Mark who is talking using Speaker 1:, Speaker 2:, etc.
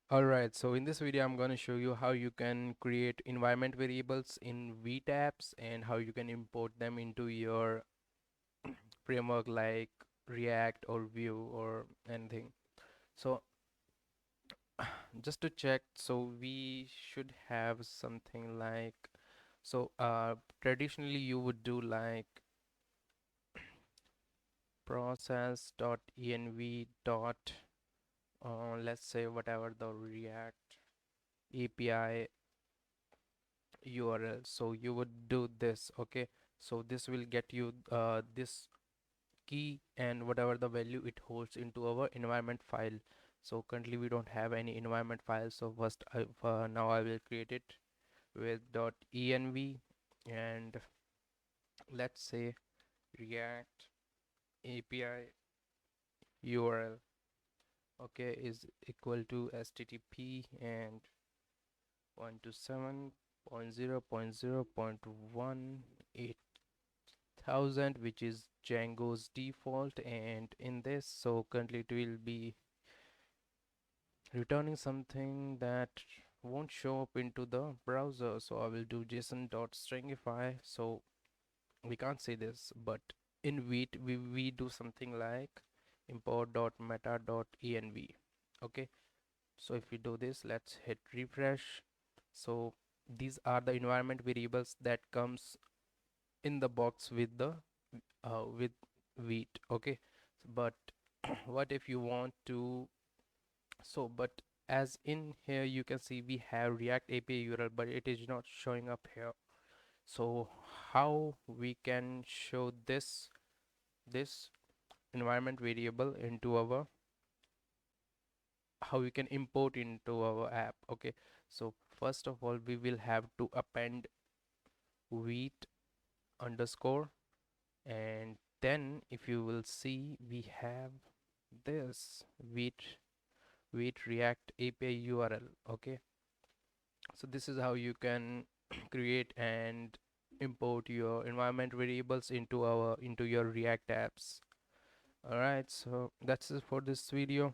Speaker 1: Alright, so in this video I'm going to show you how you can create environment variables in Vite apps and how you can import them into your framework like React or Vue or anything. So just to check, so we should have something like, traditionally you would do like process.env dot let's say whatever the React API URL. So you would do this, okay? So this will get you this key and whatever the value it holds into our environment file. So currently we don't have any environment file, so first now I will create it with .env, and let's say React API URL, okay, is equal to http and 127.0.0.18000, which is Django's default. And in this, so currently it will be returning something that won't show up into the browser, so I will do json.stringify, so we can't see this, but in Vite we do something like import.meta.env. Okay, so if we do this, let's hit refresh. So these are the environment variables that comes in the box with the with Vite. Okay, but what if you want to, but as in here you can see we have React API URL, but it is not showing up here. So how we can show this environment variable into our, how we can import into our app? Okay, so first of all we will have to append Vite underscore, and then if you will see we have this Vite React API URL. Okay, so this is how you can create and import your environment variables into your React apps. All right, so that's it for this video.